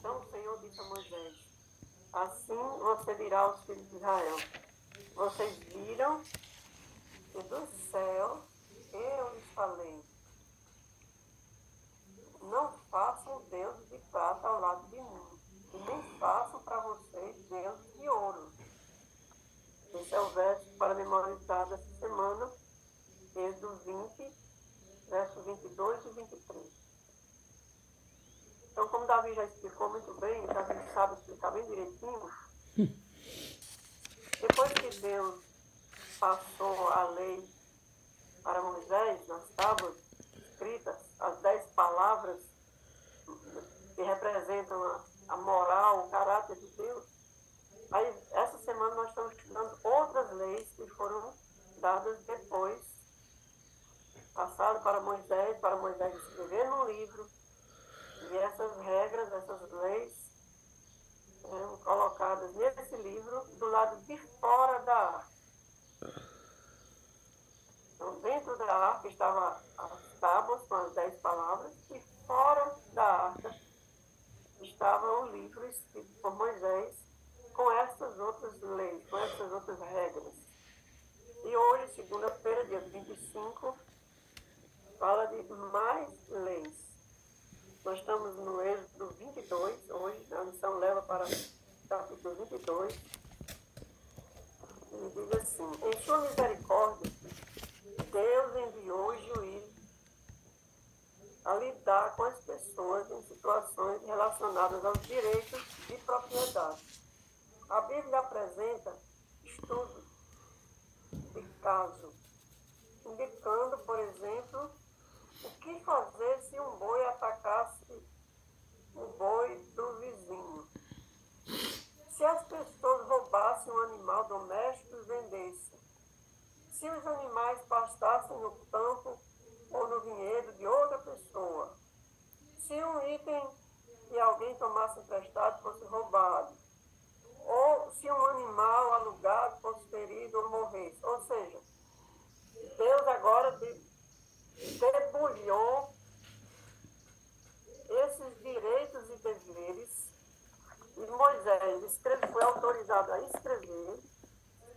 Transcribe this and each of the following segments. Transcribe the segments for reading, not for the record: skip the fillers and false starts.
Então o Senhor disse a Moisés: assim você dirá aos filhos de Israel: vocês viram que do céu eu lhes falei, não façam deuses de prata ao lado de mim, e nem façam para vocês deuses de ouro. Esse é o verso para memorizar dessa semana, Êxodo 20, versos 22 e 23. Então, como Davi já explicou muito bem, Davi sabe explicar bem direitinho, depois que Deus passou a lei para Moisés, nas tábuas escritas, as 10 palavras que representam a moral, o caráter de Deus, aí essa semana nós estamos estudando outras leis que foram dadas depois, passado para Moisés escrever num livro, e essas regras, essas leis, eram colocadas nesse livro do lado de fora da arca. Então, dentro da arca estavam as tábuas com as 10 palavras, e fora da arca estava o livro escrito por Moisés com essas outras leis, com essas outras regras. E hoje, segunda-feira, dia 25, fala de mais leis. Nós estamos no Êxodo 22, hoje a missão leva para o capítulo 22, e diz assim: em sua misericórdia, Deus enviou juízes a lidar com as pessoas em situações relacionadas aos direitos de propriedade. A Bíblia apresenta estudos de caso, indicando, por exemplo, o que fazer se um boi atacasse o boi do vizinho. Se as pessoas roubassem um animal doméstico e vendessem. Se os animais pastassem no campo ou no vinhedo de outra pessoa. Se um item que alguém tomasse emprestado fosse roubado. Ou se um animal alugado fosse ferido ou morresse. Ou seja, Deus agora debulhou esses direitos e deveres, e Moisés foi autorizado a escrever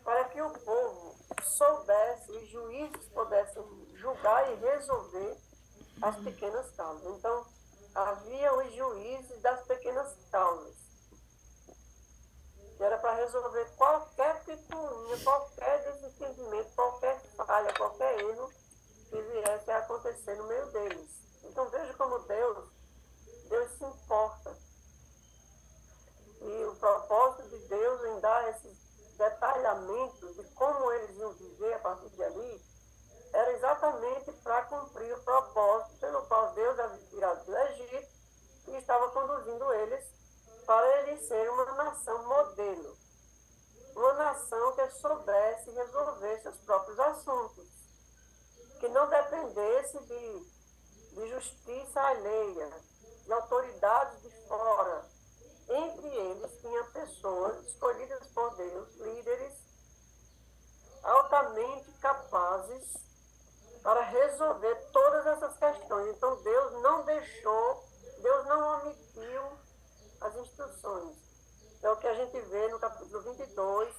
para que o povo soubesse, os juízes pudessem julgar e resolver as pequenas causas. Então, havia os juízes das pequenas causas, que era para resolver qualquer picuinha, qualquer desentendimento, qualquer falha, qualquer erro que viesse a acontecer no meio deles. Então, veja como Deus se importa. E o propósito de Deus em dar esses detalhamentos de como eles iam viver a partir de ali era exatamente para cumprir o propósito pelo qual Deus havia tirado do Egito e estava conduzindo eles para eles serem uma nação modelo. Uma nação que soubesse resolver seus próprios assuntos, que não dependesse de justiça alheia, de autoridades de fora. Entre eles tinha pessoas escolhidas por Deus, líderes altamente capazes para resolver todas essas questões. Então Deus não deixou, Deus não omitiu as instruções. É o que a gente vê no capítulo 22,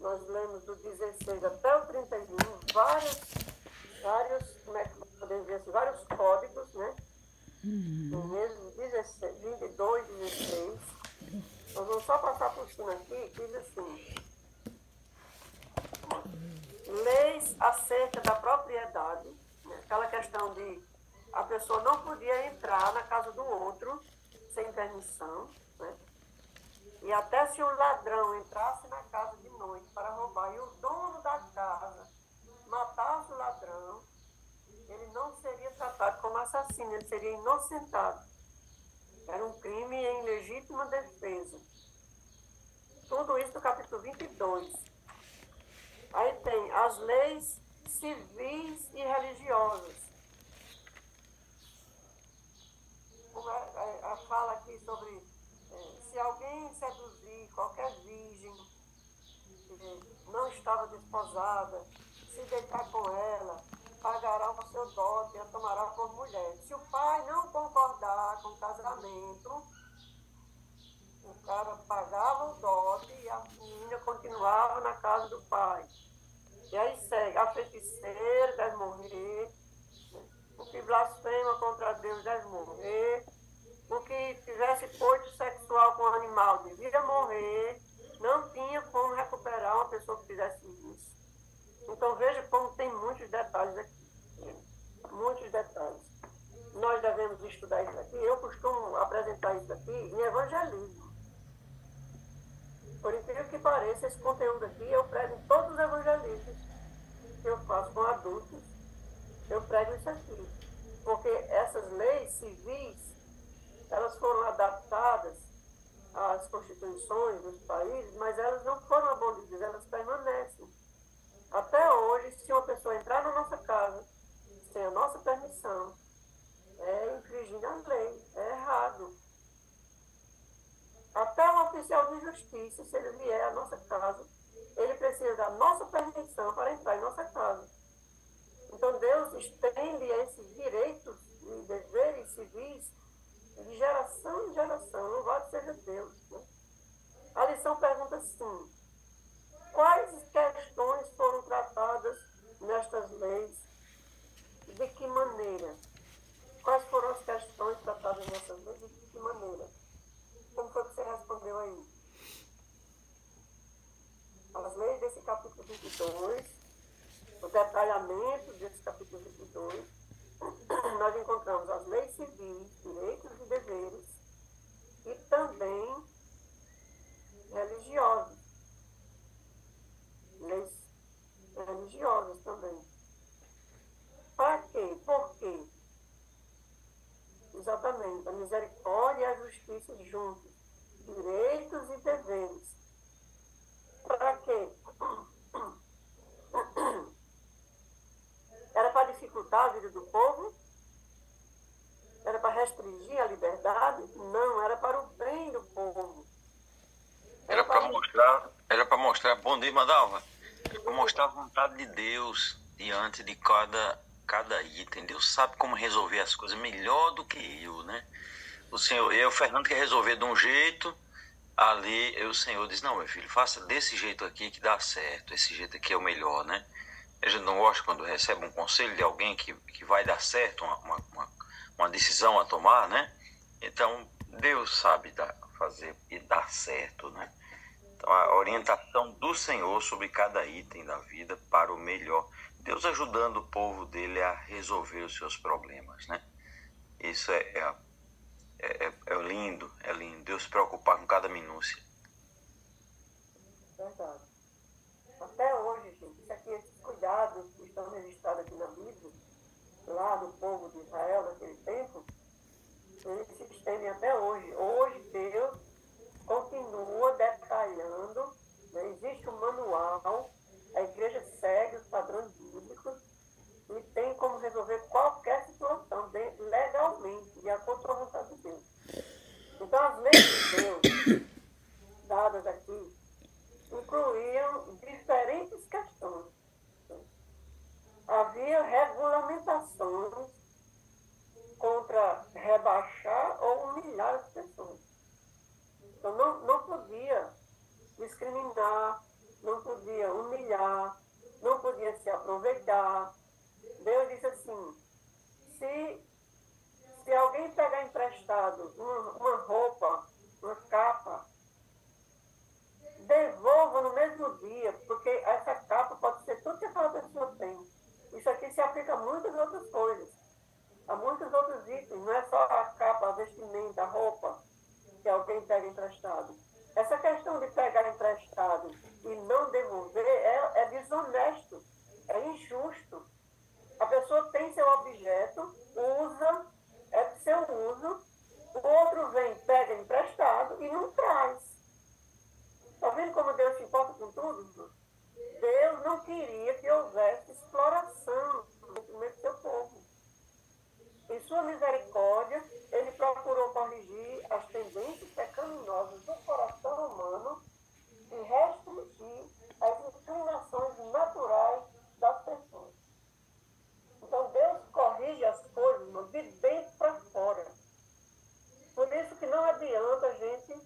nós lemos do 16 até o 31, vários, como é que podemos dizer assim, vários códigos, né? No mesmo 22, 16. Nós vamos só passar por cima aqui, diz assim: leis acerca da propriedade, né? Aquela questão de a pessoa não podia entrar na casa do outro sem permissão, né? E até se o ladrão entrasse na casa de noite para roubar e o dono da casa matasse o ladrão, ele não seria tratado como assassino, ele seria inocentado. Era um crime em legítima defesa. Tudo isso no capítulo 22. Aí tem as leis civis e religiosas. A fala aqui sobre se alguém seduzir qualquer virgem que não estava desposada, se deitar com ela, pagará o seu dote e a tomará por mulher. Se o pai não concordar com o casamento, cara pagava o dote e a menina continuava na casa do pai. E aí segue, a feiticeira deve morrer, o que blasfema contra Deus deve morrer, o que tivesse coito sexual com o animal devia morrer, não tinha como recuperar uma pessoa que fizesse isso. Então veja como tem muitos detalhes aqui, muitos detalhes. Nós devemos estudar isso aqui, eu costumo apresentar isso aqui em evangelismo. Por incrível que pareça, esse conteúdo aqui eu prego em todos os evangelismos que eu faço com adultos, eu prego isso aqui. Porque essas leis civis, elas foram adaptadas às constituições dos países, mas elas não foram abolidas, elas permanecem. Até hoje, se uma pessoa entrar na nossa casa sem a nossa permissão, é infringindo a lei, é errado. Até um oficial de justiça, se ele vier à nossa casa, ele precisa da nossa permissão para entrar em nossa casa. Então, Deus estende esses direitos e deveres civis de geração em geração, louvado seja Deus. Né? A lição pergunta assim: quais questões foram tratadas nestas leis? De que maneira? Quais foram as questões tratadas nessas leis e de que maneira? Como foi que você respondeu aí? As leis desse capítulo 22, o detalhamento desse capítulo 22, nós encontramos as leis civis, direitos e deveres, e também religiosas. Leis religiosas também. Para quê? Por quê? Exatamente, a misericórdia e a justiça juntos, direitos e deveres. Para quê? Era para dificultar a vida do povo? Era para restringir a liberdade? Não, era para o bem do povo. Era para mostrar, bom dia, Madalva, era para mostrar a vontade de Deus diante de cada item. Deus sabe como resolver as coisas melhor do que eu, né? O Fernando quer resolver de um jeito, ali o Senhor diz: não, meu filho, faça desse jeito aqui que dá certo, esse jeito aqui é o melhor, né? A gente não gosta quando recebe um conselho de alguém que vai dar certo, uma decisão a tomar, né? Então, Deus sabe fazer e dar certo, né? Então, a orientação do Senhor sobre cada item da vida para o melhor. Deus ajudando o povo dele a resolver os seus problemas, né? Isso é lindo, é lindo. Deus se preocupar com cada minúcia. Verdade. Até hoje, gente, isso aqui, esses cuidados que estão registrados aqui na Bíblia, lá do povo de Israel naquele tempo, eles se estendem até hoje. Hoje, Deus continua detalhando, né? Existe um manual, a igreja segue os padrões bíblicos e tem como resolver qualquer situação legalmente, de acordo com a vontade de Deus. Então, as leis de Deus, dadas aqui, incluíam diferentes questões. Havia regulamentações contra rebaixar ou humilhar as pessoas. Então, não podia discriminar, não podia humilhar, não podia se aproveitar. Deus disse assim: se alguém pegar emprestado uma roupa, uma capa, devolva no mesmo dia, porque essa capa pode ser tudo que aquela pessoa tem. Isso aqui se aplica a muitas outras coisas, a muitos outros itens, não é só a capa, a vestimenta, a roupa que alguém pega emprestado. Essa questão de pegar emprestado e não devolver é desonesto, é injusto. A pessoa tem seu objeto, usa, é de seu uso, o outro vem, pega emprestado e não traz. Está vendo como Deus se importa com tudo? Deus não queria que houvesse exploração no meio do seu povo. Em sua misericórdia, ele procurou corrigir as tendências pecaminosas do coração humano e restringir as inclinações naturais das pessoas. Então, Deus corrige as coisas de dentro para fora. Por isso que não adianta a gente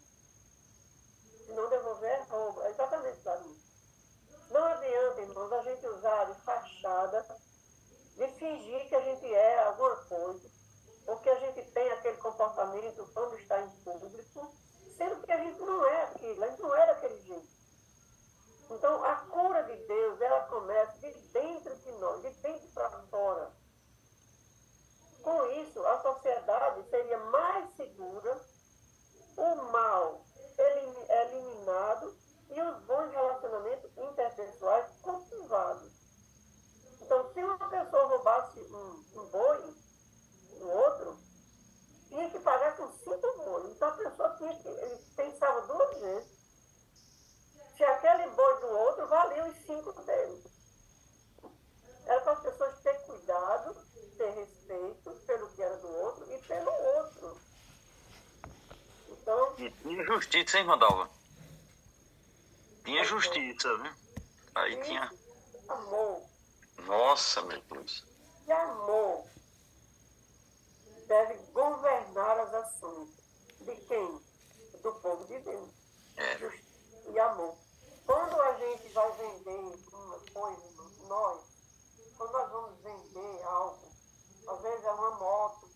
fingir que a gente é alguma coisa, porque a gente tem aquele comportamento quando está em público, sendo que a gente não é aquilo, a gente não é daquele jeito. Então, a cura de Deus, ela começa de dentro de nós, de dentro para fora. Com isso, a sociedade seria mais segura, o mal eliminado e os bons relacionamentos interpessoais cultivados. Então, se uma pessoa roubasse um boi do outro, tinha que pagar com 5 bois. Então, a pessoa ele pensava 2 vezes. Se aquele boi do outro valia os 5 dele. Era para as pessoas ter cuidado, ter respeito pelo que era do outro e pelo outro. Então... E tinha justiça, hein, Randalva? Tinha justiça, né? Aí tinha... Amor. Nossa, meu Deus. E amor deve governar as ações. De quem? Do povo de Deus. Justiça e amor. Quando a gente vai vender uma coisa, quando nós vamos vender algo, às vezes é uma moto,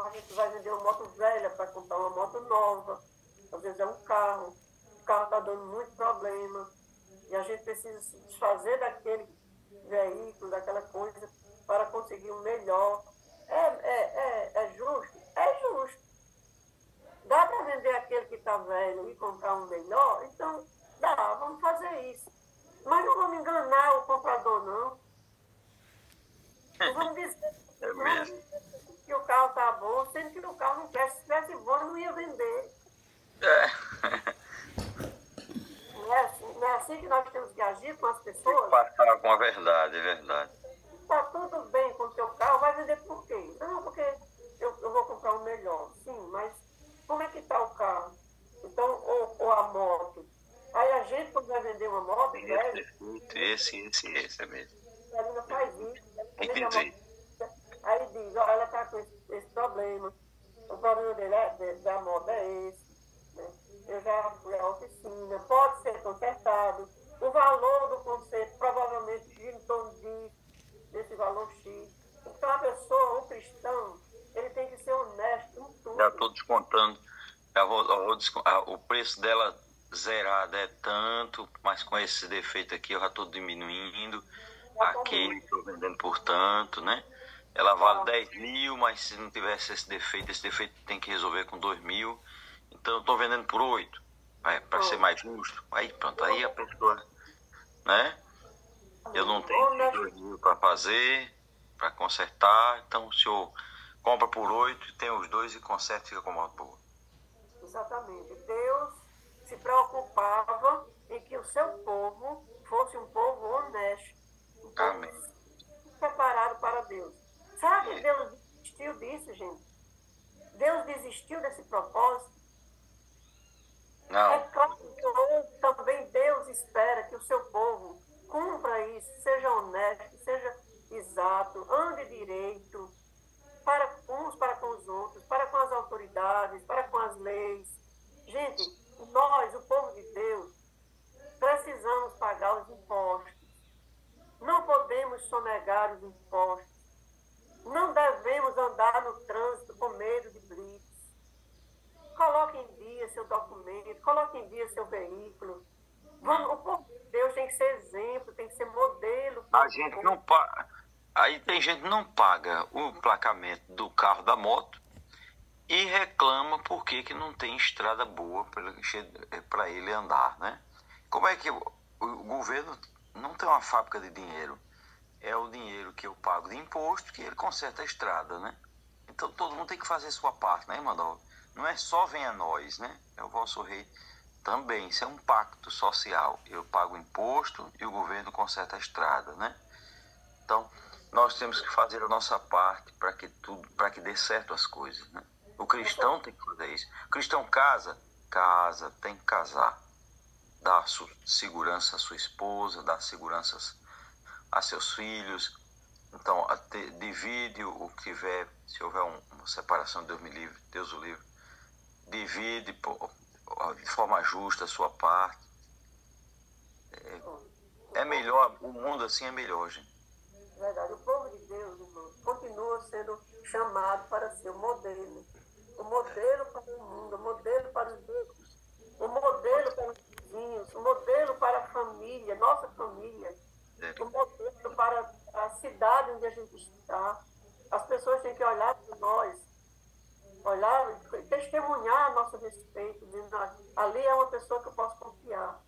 a gente vai vender uma moto velha para comprar uma moto nova, às vezes é um carro, o carro está dando muito problema, e a gente precisa se desfazer daquele veículo, daquela coisa, para conseguir um melhor. É justo? É justo. Dá para vender aquele que está velho e comprar um melhor? Então, dá, vamos fazer isso. Mas não vamos enganar o comprador, não. Não vamos dizer, que o carro está bom, sendo que o carro não quer. Se estivesse bom, não ia vender. Não é assim que nós temos que agir com as pessoas? Passar com a verdade, é verdade. Está tudo bem com o teu carro, vai vender por quê? Não, porque eu vou comprar um melhor. Sim, mas como é que está o carro? Então, ou a moto. Aí a gente, quando vai vender uma moto, esse é mesmo. A menina faz isso. Entendi. Aí diz, ó, ela está com esse problema. O problema da moto é esse. Né? Eu já fui à oficina, pode ser consertado. O valor do conserto provavelmente gira em torno desse valor X. Então a pessoa, o cristão, ele tem que ser honesto em tudo. Já estou descontando. O preço dela zerada é tanto, mas com esse defeito aqui eu já estou diminuindo. Aqui estou vendendo por tanto, né? Ela vale 10 mil, mas se não tivesse esse defeito tem que resolver com 2 mil. Então eu estou vendendo por 8, para ser mais justo. Aí pronto, aí a pessoa, né? Eu não tenho 2 mil para fazer, para consertar. Então o senhor compra por 8, tem os 2 e conserta e fica com a moto boa. Exatamente. Deus se preocupava em que o seu povo fosse um povo honesto. Um povo Amém. preparado para Deus. Será que Deus desistiu disso, gente? Deus desistiu desse propósito? Não. É claro que também Deus espera que o seu povo cumpra isso, seja honesto, seja exato, ande direito, para uns, para com os outros, para com as autoridades, para com as leis. Gente, nós, o povo de Deus, precisamos pagar os impostos. Não podemos sonegar os impostos. Não devemos andar no trânsito com medo de blitz. Coloque em dia seu documento, coloque em dia seu veículo. O povo de Deus tem que ser exemplo, tem que ser modelo. A gente não paga. Aí tem gente que não paga o emplacamento do carro, da moto, e reclama porque que não tem estrada boa para ele andar, né? Como é que o governo não tem uma fábrica de dinheiro? É o dinheiro que eu pago de imposto que ele conserta a estrada, né? Então todo mundo tem que fazer sua parte, né, irmão? Não é só venha nós, né? É o vosso rei também. Isso é um pacto social. Eu pago imposto e o governo conserta a estrada, né? Então nós temos que fazer a nossa parte para que dê certo as coisas, né? O cristão tem que fazer isso. O cristão casa, tem que casar. Dá segurança à sua esposa, dá segurança a seus filhos. Então, divide o que tiver, se houver uma separação, Deus me livre, Deus o livre. Divide de forma justa a sua parte. É melhor, o mundo assim é melhor, gente. Verdade. O povo de Deus, irmão, continua sendo chamado para ser o modelo para o mundo, o modelo para os outros, o modelo para os vizinhos, o modelo para a família, nossa família, o modelo para a cidade onde a gente está. As pessoas têm que olhar para nós, olhar, testemunhar a nosso respeito, dizendo, ali é uma pessoa que eu posso confiar.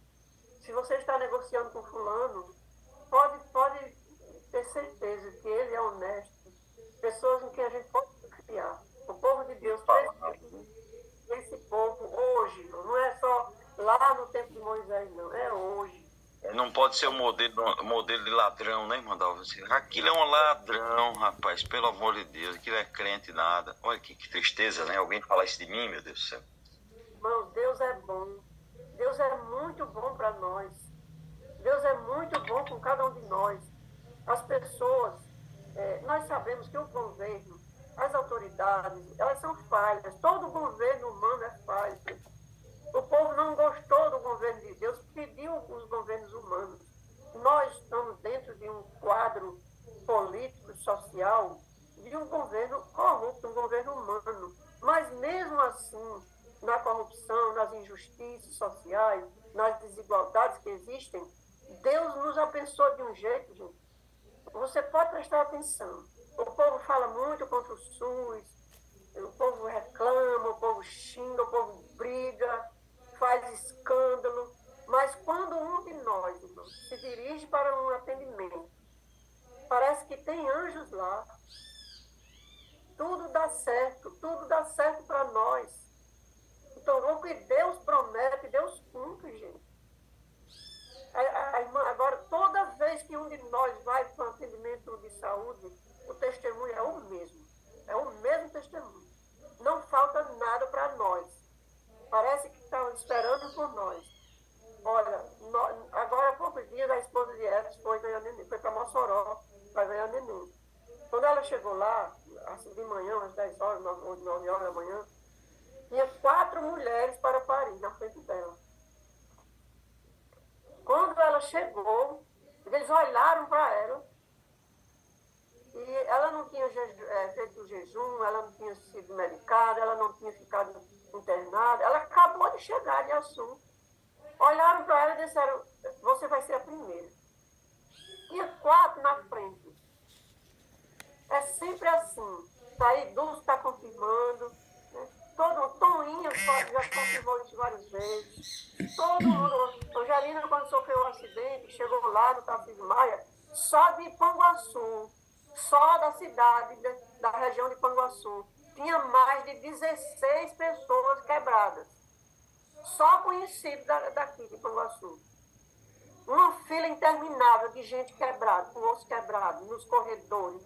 Se você está negociando com fulano, pode ter certeza que ele é honesto. Pessoas em quem a gente pode confiar. O povo de Deus precisa desse povo hoje. Não é só lá no tempo de Moisés, não. É hoje. Não pode ser um modelo de ladrão, né, irmã Dalva? Aquilo é um ladrão, rapaz, pelo amor de Deus. Aquilo é crente nada. Olha que tristeza, né? Alguém falar isso de mim, meu Deus do céu. Irmão, Deus é bom. Deus é muito bom para nós. Deus é muito bom com cada um de nós. As pessoas, nós sabemos que o governo, as autoridades, elas são falhas. Todo governo humano é falho. O povo não gostou do governo de Deus, pediu os governos humanos. Nós estamos dentro de um quadro político, social, de um governo corrupto, um governo humano. Mas mesmo assim, na corrupção, nas injustiças sociais, nas desigualdades que existem, Deus nos abençoa de um jeito, gente. Você pode prestar atenção. O povo fala muito contra o SUS, o povo reclama, o povo xinga, o povo briga, faz escândalo. Mas quando um de nós, irmãos, se dirige para um atendimento, parece que tem anjos lá. Tudo dá certo para nós. Então, o que Deus promete, Deus cumpre, gente. Agora, toda vez que um de nós vai para um atendimento de saúde, o testemunho é o mesmo. É o mesmo testemunho. Não falta nada para nós. Parece que estavam esperando por nós. Olha, agora há poucos dias a esposa de Edson foi para Mossoró para ganhar neném. Quando ela chegou lá, assim de manhã, às 10 horas, 9 horas da manhã, tinha 4 mulheres para parir na frente dela. Quando ela chegou, eles olharam para ela e ela não tinha feito jejum, ela não tinha sido medicada, ela não tinha ficado internada, ela acabou de chegar de assunto. Olharam para ela e disseram, você vai ser a primeira. Tinha 4 na frente. É sempre assim. Aí Dulce está confirmando, né? Toninho já confirmou isso várias vezes. Todo mundo. Angelina, quando sofreu um acidente, chegou lá no Tarcísio Maia, só de Panguaçu, só da cidade, da região de Panguaçu, tinha mais de 16 pessoas quebradas. Só conhecido daqui de Panguaçu. Uma fila interminável de gente quebrada, com osso quebrado, nos corredores,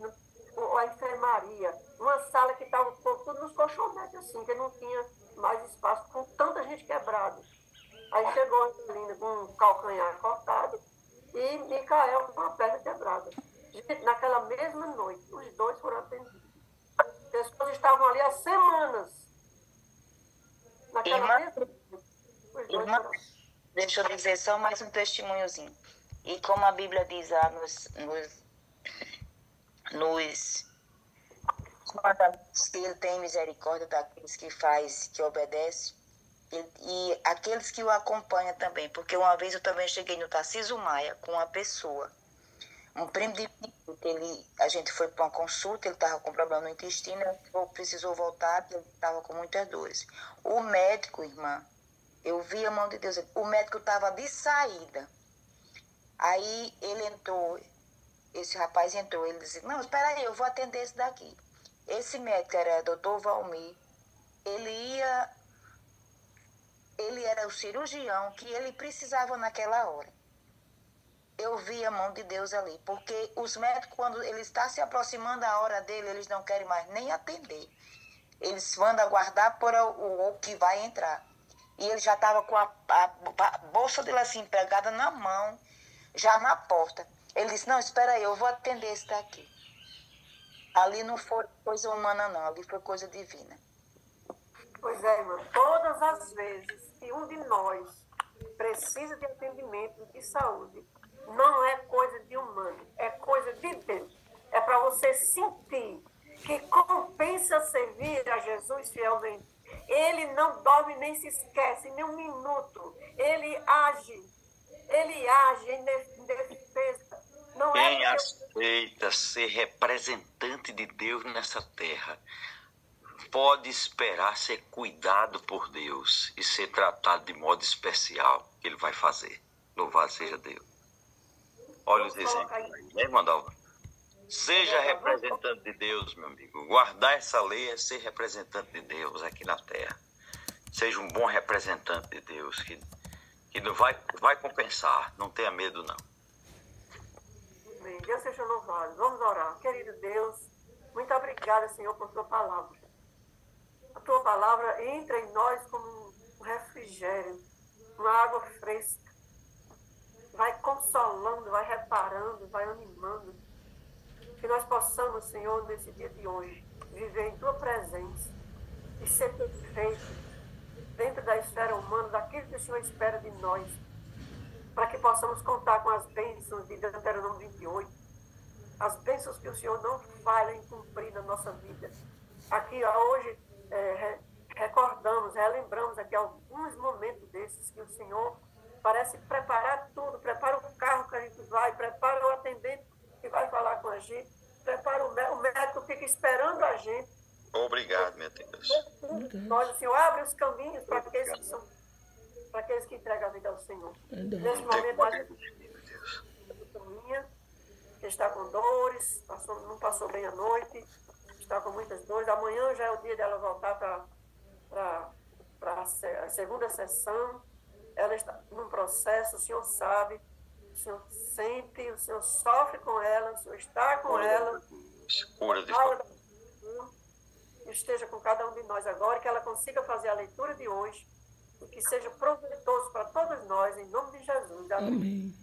a enfermaria, uma sala que estava tudo nos colchonetes, assim, que não tinha mais espaço, com tanta gente quebrada. Aí chegou a Angelina com um calcanhar cortado e Micael com uma perna quebrada. Gente, naquela mesma noite, os 2 foram atendidos. As pessoas estavam ali há semanas. Naquela mesma noite, irmã, deixa eu dizer só mais um testemunhozinho. E como a Bíblia diz lá nos mandamentos, que ele tem misericórdia daqueles que faz, que obedece, e aqueles que o acompanham também, porque uma vez eu também cheguei no Tarcísio Maia com uma pessoa, um primo de mim, a gente foi para uma consulta, ele estava com problema no intestino, precisou voltar, ele estava com muitas dores. O médico, irmã, eu vi a mão de Deus, o médico estava de saída, aí ele entrou, esse rapaz entrou, ele disse, não, espera aí, eu vou atender esse daqui. Esse médico era Dr. Valmir, ele era o cirurgião que ele precisava naquela hora. Eu vi a mão de Deus ali, porque os médicos, quando ele está se aproximando da hora dele, eles não querem mais nem atender. Eles vão aguardar por o que vai entrar. E ele já estava com a bolsa dele assim, pregada na mão, já na porta. Ele disse, não, espera aí, eu vou atender esse daqui. Ali não foi coisa humana, não. Ali foi coisa divina. Pois é, irmã. Todas as vezes que um de nós precisa de atendimento de saúde, não é coisa de humano, é coisa de Deus. É para você sentir que compensa servir a Jesus fielmente. Ele não dorme nem se esquece, nem um minuto. Ele age em defesa. Não é Quem aceita ser representante de Deus nessa terra pode esperar ser cuidado por Deus e ser tratado de modo especial que Ele vai fazer. Louvado seja Deus. Olha os exemplos aí, né, Mandalva? Seja representante de Deus, meu amigo. Guardar essa lei é ser representante de Deus aqui na terra. Seja um bom representante de Deus, que não vai compensar. Não tenha medo, não. Amém. Deus seja louvado. Vamos orar. Querido Deus, muito obrigada, Senhor, por tua palavra. A tua palavra entra em nós como um refrigério, uma água fresca. Vai consolando, vai reparando, vai animando. Que nós possamos, Senhor, nesse dia de hoje, viver em tua presença e ser perfeito dentro da esfera humana, daquilo que o Senhor espera de nós, para que possamos contar com as bênçãos de Deuteronômio 28, as bênçãos que o Senhor não falha em cumprir na nossa vida. Aqui, hoje, recordamos, relembramos aqui alguns momentos desses que o Senhor parece preparar tudo, prepara o carro que a gente vai, prepara o atendente que vai falar com a gente, prepara o médico que fica esperando a gente. Obrigado, meu Deus. Nós, o Senhor abre os caminhos para aqueles que entregam a vida ao Senhor. Nesse momento, a gente que está com dores, não passou bem a noite, está com muitas dores. Amanhã já é o dia dela voltar para a segunda sessão. Ela está num processo, o Senhor sabe, o Senhor sente, o Senhor sofre com ela, o Senhor está com ela. Cura de esteja com cada um de nós agora, que ela consiga fazer a leitura de hoje e que seja proveitoso para todos nós, em nome de Jesus. Amém.